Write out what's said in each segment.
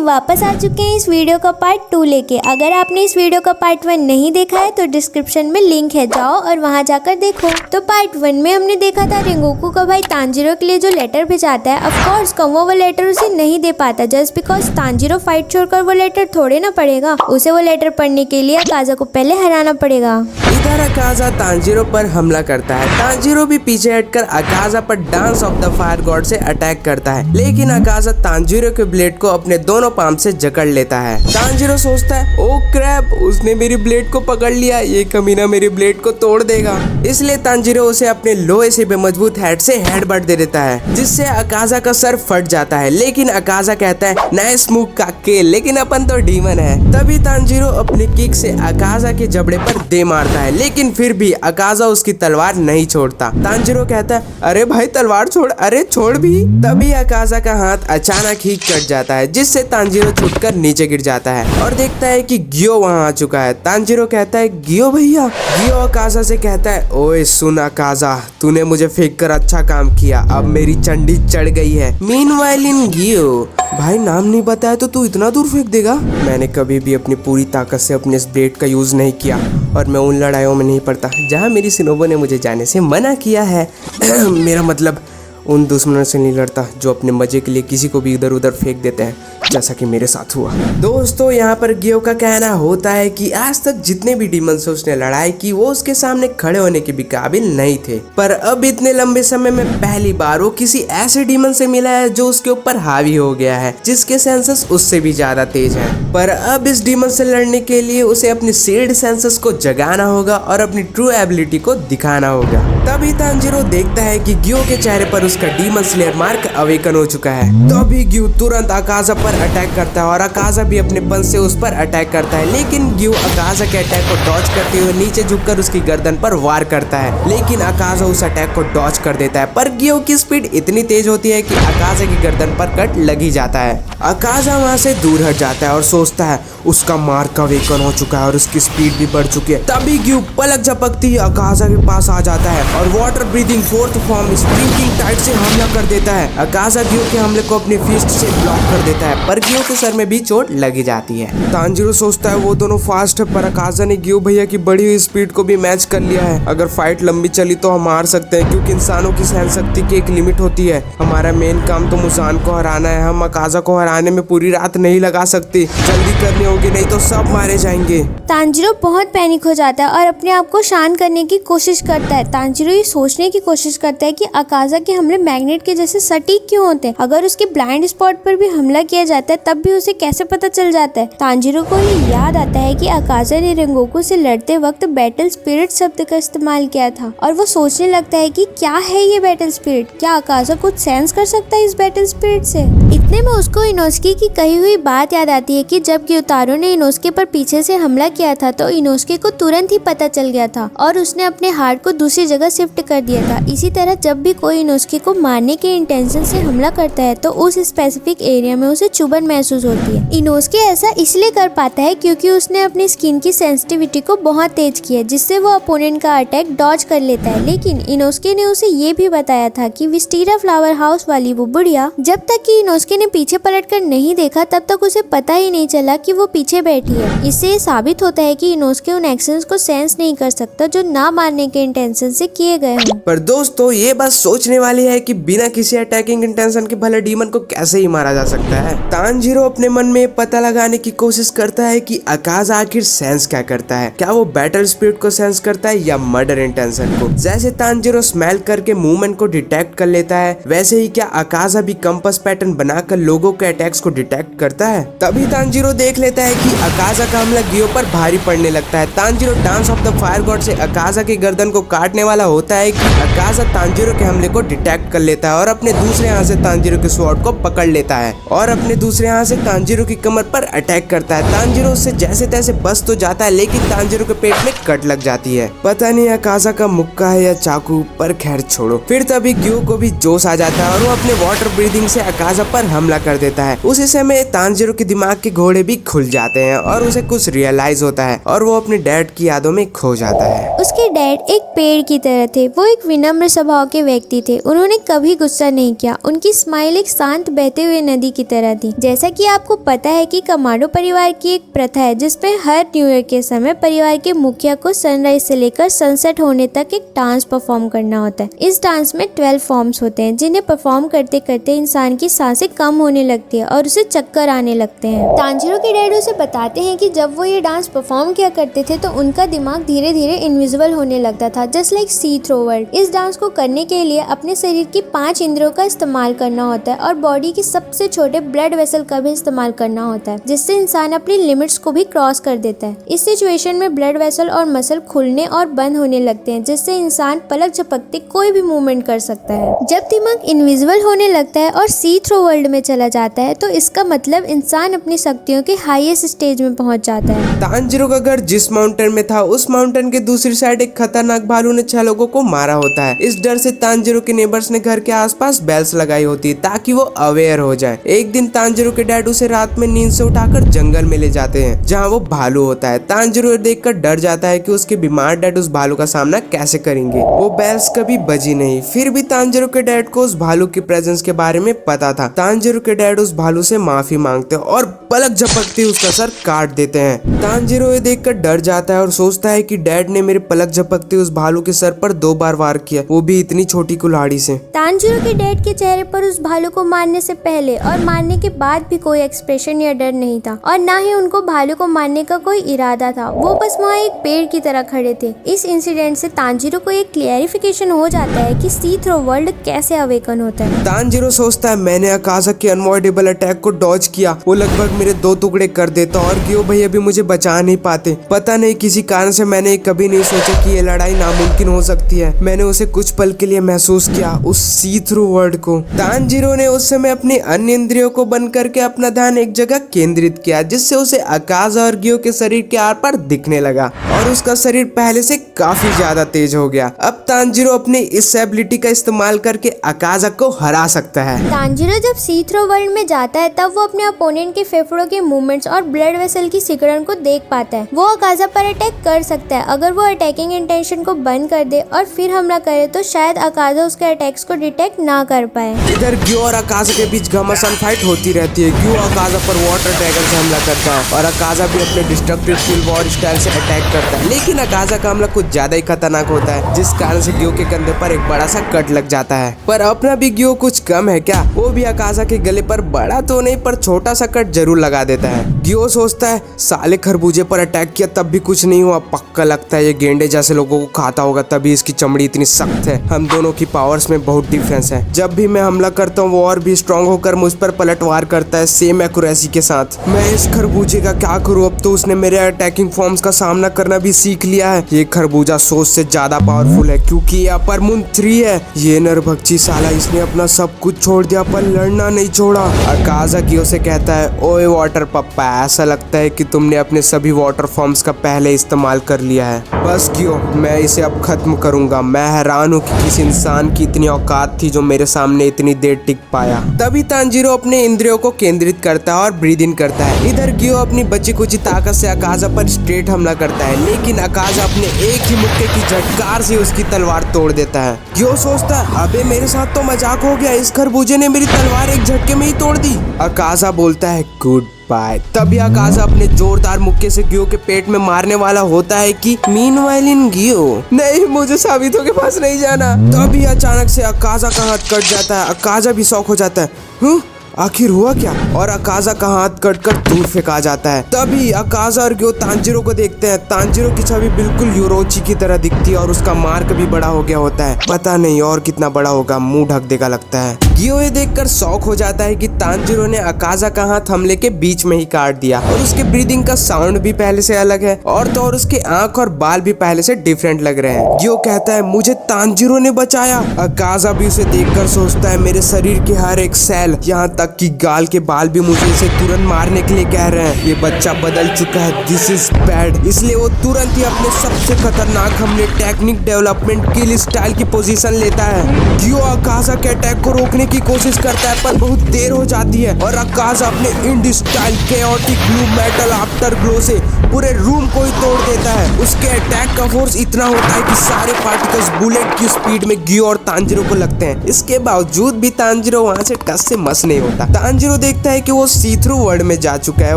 वापस आ चुके हैं इस वीडियो का पार्ट 2 लेके। अगर आपने इस वीडियो का पार्ट 1 नहीं देखा है तो डिस्क्रिप्शन में लिंक है, जाओ और वहां जाकर देखो। तो पार्ट 1 में हमने देखा था रेंगोकू का भाई तांजीरो के लिए जो लेटर भिजाता है, ऑफ कोर्स कौवा वो लेटर उसे नहीं दे पाता जस्ट बिकॉज तांजीरो फाइट छोड़कर वो लेटर थोड़े ना पढ़ेगा। उसे वो लेटर पढ़ने के लिए अकाजा को पहले हराना पड़ेगा। इधर अकाजा तांजीरो पर हमला करता है। तांजीरो भी पीछे हटकर अकाजा पर dance of the fire God से अटैक करता है, लेकिन अकाजा तांजीरो के ब्लेड को अपने दोनों पाम से जकड़ लेता है। तांजीरो सोचता है ओ क्रैप, उसने मेरी ब्लेड को पकड़ लिया, ये कमीना मेरी ब्लेड को तोड़ देगा। इसलिए तांजीरो उसे अपने लोहे से बेमजबूत हेड से हेडबट दे देता है, जिससे अकाजा का सर फट जाता है। लेकिन अकाजा कहता है नाइस मूव काके, लेकिन अपन तो डीमन है। तभी तांजीरो अपनी किक से अकाजा के जबड़े पर दे मारता है, लेकिन फिर भी अकाजा उसकी तलवार नहीं छोड़ता। तांजीरो कहता है अरे भाई तलवार छोड़, अरे छोड़ भी। तभी अकाजा का हाथ अचानक ही कट जाता है, जिससे तांजीरो छूटकर नीचे गिर जाता है और देखता है कि गियो वहां आ चुका है। तांजीरो कहता है गियो भैया। गियो अकाजा से कहता है ओए सुन अकाजा, तूने मुझे फेंक कर अच्छा काम किया, अब मेरी चंडी चढ़ गई है। मीनवाइल इन गियो, भाई नाम नहीं बताया तो तू इतना दूर फेंक देगा? मैंने कभी भी अपनी पूरी ताकत से अपने इस ब्लेड का यूज नहीं किया और मैं उन लड़ाइयों में नहीं पड़ता जहाँ मेरी सिनोबो ने मुझे जाने से मना किया है। मेरा मतलब उन दुश्मनों से नहीं लड़ता जो अपने मजे के लिए किसी को भी इधर उधर फेंक देते हैं, जैसा कि मेरे साथ हुआ। दोस्तों यहाँ पर गियो का कहना होता है कि आज तक जितने भी डीमन से उसने लड़ाई की वो उसके सामने खड़े होने के भी काबिल नहीं थे, पर अब इतने लंबे समय में पहली बार वो किसी ऐसे डीमन से मिला है जो उसके ऊपर हावी हो गया है, जिसके सेंसेस उससे भी ज्यादा तेज है। पर अब इस डीमन से लड़ने के लिए उसे अपनी सील्ड सेंसेस को जगाना होगा और अपनी ट्रू एबिलिटी को दिखाना होगा। तभी तांजीरो देखता है कि गियो के चेहरे पर उसका डीमन स्लेयर मार्क अवेकन हो चुका है। तभी गियो तुरंत अकाजा पर अटैक करता है और अकाजा भी अपने पंच से उस पर अटैक करता है, लेकिन गियो अकाजा के अटैक को डॉज करते हुए नीचे झुककर उसकी गर्दन पर वार करता है, लेकिन अकाजा उस अटैक को डॉज कर देता है। पर गियो की स्पीड इतनी तेज होती है कि अकाजा की गर्दन पर कट लग ही जाता है। अकाजा वहां से दूर हट जाता है और सोचता है उसका मार्क अवेकन हो चुका है और उसकी स्पीड भी बढ़ चुकी है। तभी गियो पलक झपकती ही अकाजा के पास आ जाता है और water breathing fourth form striking tide से हमला कर देता है। अकाजा गियो के हमले को अपनी फिस्ट से ब्लॉक कर देता है, पर गियो के सर में भी चोट लगी जाती है। तांजीरो सोचता है वो दोनों फास्ट है, पर अकाजा ने गियो भैया की बढ़ी हुई स्पीड को भी मैच कर लिया है। अगर फाइट लंबी चली तो हम हार सकते हैं, क्योंकि इंसानों की सहन शक्ति की एक लिमिट होती है। हमारा मेन काम तो मुसान को हराना है, हम अकाजा को हराने में पूरी रात नहीं लगा सकते, जल्दी करनी होगी नहीं तो सब मारे जाएंगे। तांजीरो बहुत पैनिक हो जाता है और अपने आप को शांत करने की कोशिश करता है। तांजीरो ये सोचने की कोशिश करता है कि अकाजा के हमले मैग्नेट के जैसे सटीक क्यों होते हैं। अगर उसके ब्लाइंड स्पॉट पर भी हमला किया जाता है तब भी उसे कैसे पता चल जाता है। तांजीरो को ये याद आता है कि अकाजा ने रेंगोकू से लड़ते वक्त बैटल स्पिरिट शब्द का इस्तेमाल किया था और वो सोचने लगता है कि क्या है ये बैटल स्पिरिट, क्या अकाजा कुछ सेंस कर सकता है इस बैटल स्पिरिट से। इतने में उसको इनोस्की की कही हुई बात याद आती है कि जब ग्योतारो ने इनोस्के पर पीछे से हमला किया था तो इनोस्के को तुरंत ही पता चल गया था और उसने अपने हार्ट को दूसरी जगह शिफ्ट कर दिया था। इसी तरह जब भी कोई इनोस्के को मारने के इंटेंशन से हमला करता है तो उस स्पेसिफिक एरिया में उसे चुभन महसूस होती है। इनोस्के ऐसा इसलिए कर पाता है क्योंकि उसने अपनी स्किन की सेंसिटिविटी को बहुत तेज किया, जिससे वो अपोनेंट का अटैक डॉज कर लेता है। लेकिन इनोस्के ने उसे ये भी बताया था कि विस्टीरा फ्लावर हाउस वाली वो बुढ़िया, जब तक कि इनोस्के ने पीछे पलटकर नहीं देखा तब तक उसे पता ही नहीं चला कि वो पीछे बैठी है। इससे ये साबित होता है कि इनोस्के उन एक्शंस को सेंस नहीं कर सकता जो ना मारने के इंटेंशन से किए गए हों। पर दोस्तों ये बात सोचने वाली है कि बिना किसी अटैकिंग इंटेंशन के भले डीमन को कैसे ही मारा जा सकता है। तांजीरो अपने मन में पता लगाने की कोशिश करता है कि अकाजा आखिर सेंस क्या करता है, क्या वो बैटल स्पिरिट को सेंस करता है या मर्डर इंटेंशन को। जैसे तांजीरो स्मेल करके मूवमेंट को डिटेक्ट कर लेता है, वैसे ही क्या अकाजा भी कंपास पैटर्न बनाकर लोगों के अटैक्स को डिटेक्ट करता है। तभी तांजीरो देख लेता है कि अकाजा का हमला गियो पर भारी पड़ने लगता है। Tanjiro dance of the fire God से अकाजा की गर्दन को काटने वाला होता है कि अकाजा तांजीरो के हमले को डिटेक्ट कर लेता है और अपने दूसरे हाथ से तांजीरो के स्वॉर्ड को पकड़ लेता है और अपने दूसरे हाथ से तांजीरो की कमर पर अटैक करता है। तांजीरो उससे जैसे तैसे बच तो जाता है, लेकिन तांजीरो के पेट में कट लग जाती है। पता नहीं अकाजा का मुक्का है या चाकू, पर खैर छोड़ो। फिर तभी गियो को भी जोश आ जाता है और वो अपने वाटर ब्रीदिंग से अकाजा पर हमला कर देता है। उसी समय तांजीरो के दिमाग के घोड़े भी खुल जाते हैं और उसे कुछ रियलाइज होता है और वो अपने डैड की यादों में खो जाता है। उसके डैड एक पेड़ की तरह थे। वो एक विनम्र स्वभाव के व्यक्ति थे। उन्होंने कभी गुस्सा नहीं किया। उनकी स्माइल एक शांत बहते हुए नदी की तरह थी। जैसा कि आपको पता है कि कमांडो परिवार की एक प्रथा है जिसपे हर न्यू ईयर के समय परिवार के मुखिया को सनराइज से लेकर सनसेट होने तक एक डांस परफॉर्म करना होता है। इस डांस में 12 फॉर्म्स होते हैं जिन्हें परफॉर्म करते करते इंसान की सांसें कम होने लगती है और उसे चक्कर आने लगते हैं। तांजीरो के डैड उसे बताते हैं कि जब वो ये डांस परफॉर्म किया करते थे तो उनका दिमाग धीरे धीरे इनविजिबल होने लगता था, जस्ट लाइक सी थ्रो वर्ल्ड। इस डांस को करने के लिए अपने शरीर की 5 इंद्रियों का इस्तेमाल करना होता है और बॉडी के सबसे छोटे ब्लड वेसल का भी इस्तेमाल करना होता है, जिससे इंसान अपनी लिमिट्स को भी क्रॉस कर देता है। इस सिचुएशन में ब्लड वेसल और मसल खुलने और बंद होने लगते हैं, जिससे इंसान पलक झपकते कोई भी मूवमेंट कर सकता है। जब दिमाग इनविजिबल होने लगता है और सी थ्रो वर्ल्ड में चला जाता है तो इसका मतलब इंसान अपनी शक्तियों के हाईएस्ट स्टेज में पहुंच जाता है। तांजीरो का घर जिस माउंटेन में था उस माउंटेन के दूसरी साइड एक खतरनाक भालू ने 6 लोगों को मारा होता है। इस डर से तांजीरो के नेबर्स ने घर के आसपास बेल्स लगाई होती है ताकि वो अवेयर हो जाए। एक दिन तांजीरो के डैड उसे रात में नींद से उठाकर जंगल में ले जाते हैं जहाँ वो भालू होता है। तांजीरो देखकर डर जाता है कि उसके बीमार डैड उस भालू का सामना कैसे करेंगे। वो बेल्स कभी बजी नहीं, फिर भी तांजीरो के डैड को उस भालू की प्रेजेंस के बारे में पता था। तांजीरो के डैड उस भालू से माफी मांगते हैं और पलक झपकते उसका सर काट देते हैं। तांजीरो ये देखकर डर जाता है और सोचता है कि डैड ने मेरे पलक झपकते उस भालू के सर पर 2 बार वार किया, वो भी इतनी छोटी कुल्हाड़ी से। तांजीरो के डैड के चेहरे पर उस भालू को मारने से पहले और मारने के बाद भी कोई एक्सप्रेशन या डर नहीं था और ना ही उनको भालू को मारने का कोई इरादा था। वो बस वहाँ एक पेड़ की तरह खड़े थे। इस इंसिडेंट से तांजीरो को एक क्लियरिफिकेशन हो जाता है कि सी थ्रो वर्ल्ड कैसे अवेकन होता है। तांजीरो सोचता है मैंने अकाजा के अनअवॉइडेबल अटैक को डॉज किया, वो लगभग मेरे 2 टुकड़े कर देता और गियो भैया भी मुझे बचा नहीं पाते। पता नहीं किसी कारण से मैंने कभी नहीं सोचा कि ये लड़ाई नामुमकिन हो सकती है। मैंने उसे कुछ पल के लिए महसूस किया, उस सी थ्रू वर्ल्ड को। तांजीरो ने उस समय अपनी अन्य इंद्रियों को बंद करके अपना ध्यान एक जगह केंद्रित किया जिससे उसे अकाजा और गियो के शरीर के आर पार दिखने लगा और उसका शरीर पहले से काफी ज्यादा तेज हो गया। अब तांजीरो अपनी इस एबिलिटी का इस्तेमाल करके अकाजा को हरा सकता है। तांजीरो जब सी थ्रो वर्ल्ड में जाता है तब वो अपने अपोनेंट के फेफड़ों के मूवमेंट्स और ब्लड वेसल की सिकुड़न को देख पाता है। वो अकाजा पर अटैक कर सकता है। अगर वो अटैकिंग इंटेंशन को बंद कर दे और फिर हमला करे तो शायद अकाजा उसके अटैक्स को डिटेक्ट ना कर पाए। इधर गियो और अकाजा के बीच घमासान फाइट होती रहती है। गियो अकाजा पर वाटर ड्रैगन से हमला करता है और अकाजा भी अपने डिस्ट्रक्टिव फुल वॉर स्टाइल से अटैक करता है, लेकिन अकाजा का हमला कुछ ज्यादा ही खतरनाक होता है जिस कारण से गियो के कंधे पर एक बड़ा सा कट लग जाता है। पर अपना भी गियो कुछ कम है क्या, वो भी अकाजा के गले पर बड़ा तो नहीं पर छोटा सा कट जरूर लगा देता है। गियो सोचता है साले खरबूजे पर अटैक किया तब भी कुछ नहीं हुआ, पक्का लगता है ये गेंडे जैसे लोगों को खाता होगा तभी इसकी चमड़ी इतनी सख्त है। हम दोनों की पावर्स में बहुत डिफरेंस है। जब भी मैं हमला करता हूँ वो और भी स्ट्रांग होकर मुझ पर पलटवार करता है सेम एक्यूरेसी के साथ। मैं इस खरबूजे का क्या करूँ, अब तो उसने मेरे अटैकिंग फॉर्म्स का सामना करना भी सीख लिया है। ये खरबूजा सोच से ज्यादा पावरफुल है क्योंकि ये अपर मून 3 है। ये नरभक्षी साला, इसने अपना सब कुछ छोड़ दिया पर लड़ना नहीं छोड़ा। अकाजा गियो से कहता है ओए वाटर पप्पा, ऐसा लगता है कि तुमने अपने सभी वाटर फॉर्म्स का पहले इस्तेमाल कर लिया है। बस गियो, मैं इसे अब खत्म करूंगा। मैं हैरान हूँ कि किस इंसान की इतनी औकात थी जो मेरे सामने इतनी देर टिक पाया। तभी तांजीरो अपने इंद्रियों को केंद्रित करता है और ब्रीद इन करता है। इधर गियो अपनी बची कुची ताकत से अकाजा पर स्ट्रेट हमला करता है, लेकिन अकाजा अपने एक ही मुक्के की झटकार से उसकी तलवार तोड़ देता है। गियो सोचता है अबे मेरे साथ तो मजाक हो गया, इस खरबूजे ने मेरी तलवार एक झटके में ही तोड़ दी। अकाजा बोलता है गुड बाय। तभी अकाजा अपने जोरदार मुक्के से गियो के पेट में मारने वाला होता है कि मीनवाइल इन गियो, नहीं मुझे साबितों के पास नहीं जाना। तभी अचानक से अकाजा का हाथ कट जाता है। अकाजा भी शॉक हो जाता है, आखिर हुआ क्या, और अकाजा का हाथ कटकर दूर फेंका जाता है। तभी अकाजा और गियो तांजीरो को देखते हैं। तांजीरो की छवि बिल्कुल यूरोची की तरह दिखती है और उसका मार्क भी बड़ा हो गया होता है। पता नहीं और कितना बड़ा होगा, मुंह ढक देगा लगता है। गियो ये देखकर शॉक हो जाता है कि तांजीरो ने अकाजा का हाथ हमले के बीच में ही काट दिया और उसके ब्रीदिंग का साउंड भी पहले से अलग है और तो और उसके आंख और बाल भी पहले से डिफरेंट लग रहे हैं। गियो कहता है मुझे तांजीरो ने बचाया। अकाजा भी उसे देखकर सोचता है मेरे शरीर के हर एक सेल, यहाँ तक तक कि गाल के बाल भी मुझे इसे तुरंत मारने के लिए कह रहे हैं। ये बच्चा बदल चुका है, दिस इज बैड। इसलिए वो तुरंत ही अपने सबसे खतरनाक हमले टेक्निक डेवलपमेंट किल स्टाइल की पोजीशन लेता है। गियो अकाजा के अटैक को रोकने की कोशिश करता है पर बहुत देर हो जाती है और अकाजा अपने end style chaotic blue metal afterglow से पूरे रूम को ही तोड़ देता है। उसके अटैक का फोर्स इतना होता है कि सारे पार्टिकल्स बुलेट की स्पीड में गियो और तांजिरो को लगते हैं। इसके बावजूद भी तांजिरो वहां से टस से मस नहीं होता। तांजिरो देखता है कि वो सी थ्रू वर्ल्ड में जा चुका है।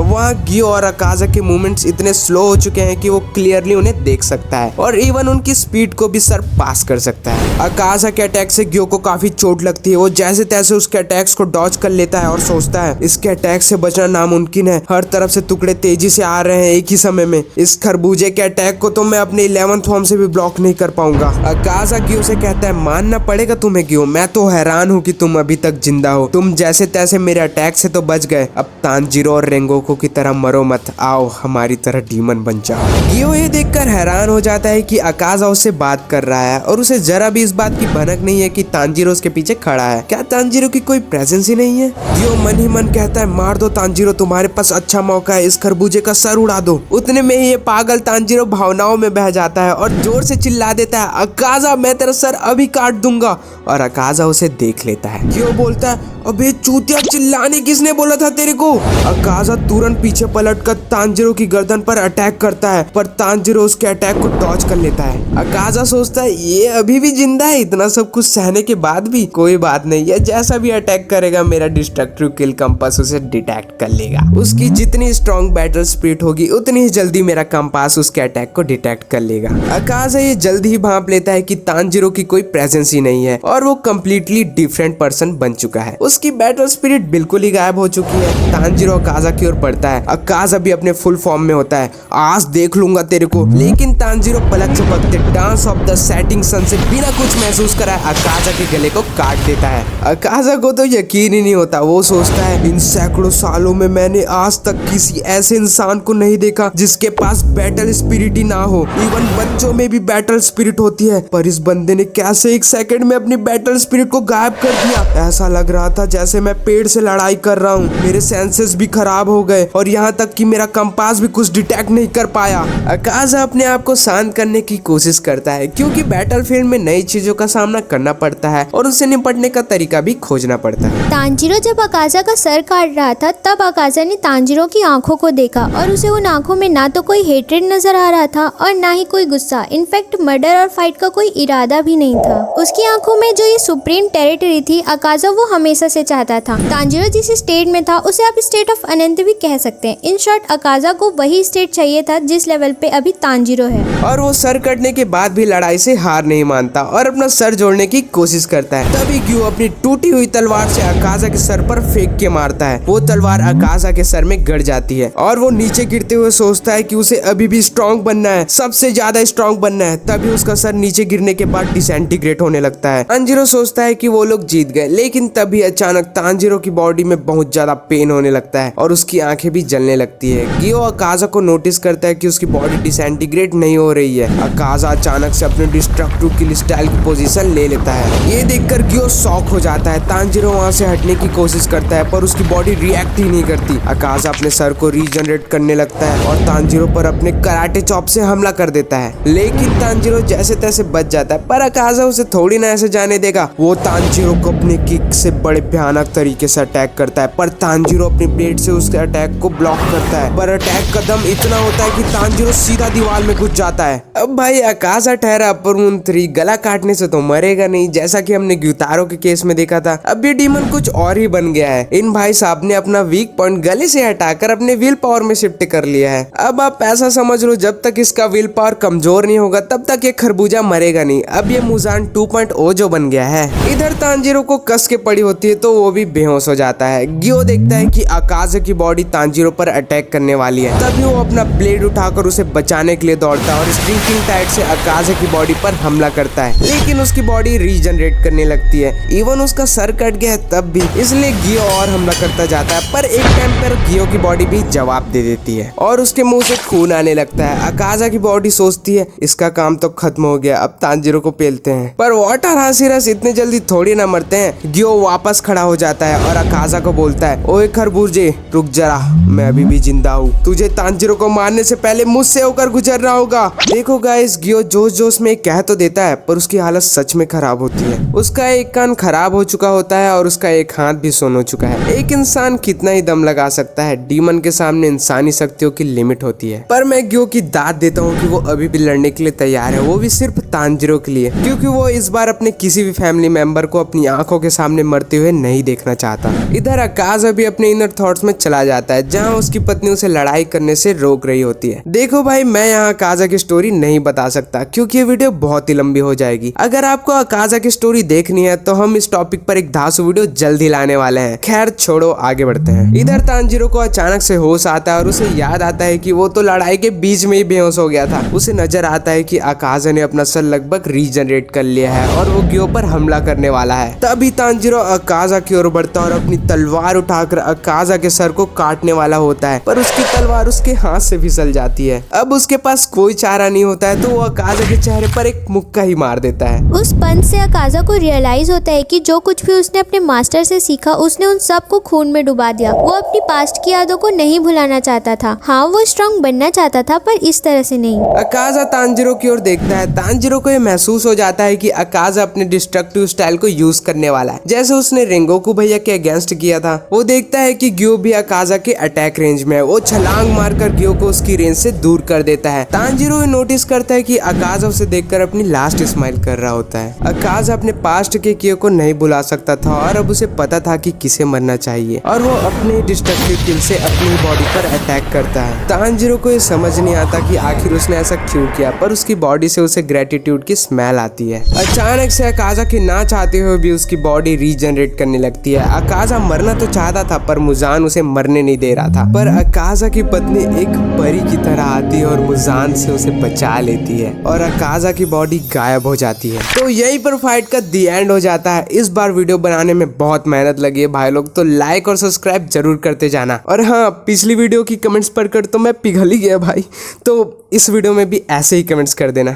वहाँ गियो और अकाजा के मूवमेंट्स इतने स्लो हो चुके हैं कि वो क्लियरली उन्हें देख सकता है और इवन उनकी स्पीड को भी सर पास कर सकता है। अकाजा के अटैक से गियो को काफी चोट लगती है। वो जैसे तैसे उसके अटैक्स को डॉज कर लेता है और सोचता है इसके अटैक से बचना नामुमकिन है। हर तरफ से टुकड़े तेजी से आ रहे हैं एक ही समय में। इस खरबूजे के अटैक को तो मैं अपने 11th फॉर्म से भी ब्लॉक नहीं कर पाऊंगा। अकाजा गियो से कहता है मानना पड़ेगा तुम्हें गियो, मैं तो हैरान हूँ कि तुम अभी तक जिंदा हो। तुम जैसे तैसे मेरे अटैक से तो बच गए। अब तांजिरो और रेंगोकू की तरह मरो मत, आओ हमारी तरह डीमन बन जाओ। गियो ये देखकर हैरान हो जाता है कि अकाजा उससे बात कर रहा है और उसे जरा भी इस बात की भनक नहीं है कि तांजिरो उसके पीछे खड़ा है। क्या तांजिरो की कोई प्रेजेंस ही नहीं है? गियो मन ही मन कहता है मार दो तांजिरो, तुम्हारे पास अच्छा मौका है, इस खरबूजे का सर उड़ा दो। उतने में ही ये पागल तांजिरो भावनाओं में बह जाता है और जोर से चिल्ला देता है अकाजा मैं तेरा सर अभी काट दूंगा। और अकाजा उसे देख लेता है। गियो बोलता है अबे चूतिया, चिल्लाने किसने बोला था तेरे को? अकाजा तुरंत पीछे पलटकर तांजिरो की गर्दन पर अटैक करता है पर तांजिरो उसके अटैक को डॉज कर लेता है। अकाजा सोचता है ये अभी भी जिंदा है, इतना सब कुछ सहने के बाद भी। कोई बात नहीं, ये जैसा भी अटैक करेगा मेरा डिस्ट्रक्टिव किल कंपास उसे डिटेक्ट कर लेगा। उसकी जितनी स्ट्रॉन्ग बैटल स्पिरिट होगी उतनी ही जल्दी मेरा कंपास उसके अटैक को डिटेक्ट कर लेगा। अकाजा ये जल्दी ही भांप लेता है कि तांजिरो की कोई प्रेजेंस ही नहीं है और वो कम्प्लीटली डिफरेंट पर्सन बन चुका है। उसकी बैटल स्पिरिट बिल्कुल ही गायब हो चुकी है। तांजिरो अकाजा की ओर बढ़ता है। अकाजा भी अपने फुल फॉर्म में होता है। आज देख लूंगा तेरे को। लेकिन तांजिरो पलक झपकते dance of the setting sun से बिना कुछ महसूस कराए अकाजा के गले को काट देता है। अकाजा को तो यकीन ही नहीं होता। वो सोचता है इन सैकड़ों सालों में मैंने आज तक किसी ऐसे इंसान को नहीं देखा जिसके पास बैटल स्पिरिट ही ना हो। इवन बच्चों में भी बैटल स्पिरिट होती है, पर इस बंदे ने कैसे एक सेकंड में अपनी बैटल स्पिरिट को गायब कर दिया। ऐसा लग रहा था जैसे मैं पेड़ से लड़ाई कर रहा हूँ। मेरे सेंसेस भी खराब हो गए और यहाँ तक कि मेरा कंपास भी कुछ डिटेक्ट नहीं कर पाया। अकाजा अपने आप को शांत करने की कोशिश करता है क्योंकि बैटलफील्ड में नई चीजों का सामना करना पड़ता है और उनसे निपटने का तरीका भी खोजना पड़ता है। तांजिरो जब अकाजा का सर काट रहा था तब अकाजा ने तांजिरो की आंखों को देखा और उसे उन आंखों में ना तो कोई हेट्रेड नजर आ रहा था और ना ही कोई गुस्सा। इनफैक्ट मर्डर और फाइट का कोई इरादा भी नहीं था। उसकी आंखों में जो ये सुप्रीम टेरिटरी थी अकाजा वो हमेशा से चाहता था। तांजिरो जिस स्टेट में था उसे आप स्टेट ऑफ अनंत भी कह सकते हैं। इन शॉर्ट अकाजा को वही स्टेट चाहिए था जिस लेवल पे अभी तांजिरो है। और वो सर कटने के बाद भी लड़ाई से हार नहीं मानता और अपना सर जोड़ने की कोशिश करता है। तभी गियो अपनी टूटी हुई तलवार से अकाजा के सर पर फेंक के मारता है। वो तलवार अकाजा के सर में गड़ जाती है और वो नीचे गिरते हुए सोचता है कि उसे अभी भी स्ट्रॉन्ग बनना है, सबसे ज्यादा स्ट्रॉन्ग बनना है। तभी उसका सर नीचे गिरने के बाद डिसइंटीग्रेट होने लगता है। तांजिरो सोचता है कि वो लोग जीत गए, लेकिन तभी अचानक तांजिरो की बॉडी में बहुत ज्यादा पेन होने लगता है और उसकी आंखें भी जलने लगती है। गियो अकाजा को नोटिस करता है कि उसकी बॉडी डिसइंटीग्रेट नहीं हो रही है। अकाजा अचानक से अपने डिस्ट्रक्टिव किल स्टाइल की पोजीशन ले लेता है। ये देखकर गियो शॉक हो जाता है। तांजिरो वहां से हटने की कोशिश करता है पर उसकी बॉडी रिएक्ट ही नहीं करती। अकाजा अपने सर को रीजनरेट करने लगता है और तांजिरो पर अपने कराटे चॉप से हमला कर देता है, लेकिन तांजिरो जैसे तैसे बच जाता है। पर अकाजा उसे थोड़ी ना ऐसे जाने देगा। वो तांजिरो को अपने किक से बड़े भयानक तरीके से अटैक करता है पर तांजिरो अपनी ब्लेड से उसके अटैक को ब्लॉक करता है। पर अटैक का दम इतना होता है कि तांजिरो सीधा दीवार में घुस जाता है। अब भाई अकाजा ठहरा पर उन 3 गला काटने से तो मरेगा नहीं, जैसा कि हमने ग्यूतारो के केस में देखा था। अब ये डीमन कुछ और ही बन गया है। इन भाई साहब ने अपना वीक पॉइंट गले से हटाकर अपने विल पावर में शिफ्ट कर लिया है। अब आप ऐसा समझ लो जब तक इसका विल पावर कमजोर नहीं होगा तब तक ये खरबूजा मरेगा नहीं। अब ये मुजान 2.0 जो बन गया है। इधर तांजिरो को कस के पड़ी होती है तो वो भी बेहोश हो जाता है। गियो देखता है कि अकाजा की बॉडी तांजिरो पर अटैक करने वाली है। तभी वो अपना ब्लेड उठाकर उसे बचाने के लिए दौड़ता है और स्ट्रिंकिंग टाइट से अकाजा की बॉडी पर हमला करता है, लेकिन उसकी बॉडी रीजनरेट करने लगती है। इवन उसका सर कट गया है तब भी, इसलिए गियो और हमला करता जाता है। पर एक टाइम पर गियो की बॉडी भी जवाब दे देती है और उसके मुंह से खून आने लगता है। अकाजा की बॉडी सोचती है इसका काम तो खत्म हो गया, अब तांजीरो को पेलते हैं। पर वाटर हाशिरस इतने जल्दी थोड़ी ना मरते हैं। गियो वापस खड़ा हो जाता है और अकाजा को बोलता है, ओए खरबूजे रुक जरा, मैं अभी भी जिंदा हूँ, तुझे तांजीरो को मारने से पहले मुझसे होकर गुजरना होगा। देखो गाइस, गियो जोश जोश में कह तो देता है पर उसकी हालत सच में खराब होती है। उसका एक कान खराब हो चुका होता है और उसका एक हाथ भी सुन हो चुका है। एक इंसान कितना ही दम लगा सकता है, डीमन के सामने इंसानी शक्तियों की लिमिट होती है। पर मैं गियो की दाद देता हूँ कि वो अभी भी लड़ने के लिए तैयार है, वो भी सिर्फ तांजीरो के लिए, क्योंकि वो इस बार अपने किसी भी फैमिली मेंबर को अपनी आंखों के सामने मरते हुए नहीं देखना चाहता। इधर अकाजा भी अपने इनर थॉट्स में चला जाता है जहाँ उसकी पत्नी उसे लड़ाई करने से रोक रही होती है। देखो भाई, मैं यहाँ अकाजा की स्टोरी नहीं बता सकता क्योंकि ये वीडियो बहुत ही लंबी हो जाएगी। अगर आपको अकाजा की स्टोरी देखनी है तो हम इस टॉपिक पर एक धांसू वीडियो जल्द ही लाने वाले हैं। खैर छोड़ो, आगे बढ़ते हैं। इधर तांजीरो को अचानक से होश आता है और उसे याद आता है कि वो तो लड़ाई के बीच में ही बेहोश हो गया था। उसे नजर आता है कि अकाजा ने अपना सर लगभग रीजनरेट कर लिया है और वो गियो पर हमला करने वाला है। तभी तांजीरो अकाजा की ओर बढ़ता है और अपनी तलवार उठाकर अकाजा के सर को काटने वाला होता है, पर उसकी तलवार उसके हाथ से फिसल जाती है। अब उसके पास कोई चारा नहीं होता है तो वो अकाजा के चेहरे पर एक मुक्का ही मार देता है। उस पंच से अकाजा को रियलाइज होता है कि जो कुछ भी उसने अपने मास्टर से सीखा उसने उन सब को खून में डुबा दिया। वो अपनी पास्ट की यादों को नहीं भुलाना चाहता था। हाँ, वो स्ट्रॉन्ग बनना चाहता था पर इस तरह से नहीं। अकाजा तांजीरो की ओर देखता है। तांजीरो को ये महसूस हो जाता है कि अकाजा अपने डिस्ट्रक्टिव स्टाइल को यूज करने वाला है, जैसे उसने रेंगोकू भैया के अगेंस्ट किया था। वो देखता है कि गियो भी अकाजा के अटैक रेंज में है। वो छलांग मारकर गियो को उसकी रेंज से दूर कर देता है। तांजीरो नोटिस करता है कि अकाजा उसे देखकर अपनी लास्ट स्माइल कर रहा होता है। अकाजा अपने पास्ट के गियो को नहीं भुला सकता था और अब उसे पता था कि किसे मरना चाहिए और वो अपने डिस्ट्रक्टिव किल से अपनी बॉडी पर अटैक करता है। तांजीरो को ये समझ नहीं आता कि आखिर उसने ऐसा क्यों किया, पर उसकी बॉडी से उसे ग्रेटिट्यूड की स्मेल आती है। अचानक से अकाजा के ना चाहते हुए भी उसकी बॉडी रीजनरेट करने लगती है। अकाजा मरना तो चाहता था पर मुजान उसे मरने नहीं दे रहा था, पर अकाजा की पत्नी एक परी की तरह आती है और मुजान से उसे बचा लेती है और अकाजा की बॉडी गायब हो जाती है। तो यहीं पर फाइट का दी एंड हो जाता है। इस बार वीडियो बनाने में बहुत मेहनत लगी है भाई लोग, तो लाइक और सब्सक्राइब जरूर करते जाना। और हाँ, पिछली वीडियो की कमेंट्स पढ़कर तो मैं पिघल ही गया भाई, तो इस वीडियो में भी ऐसे ही कमेंट्स कर देना।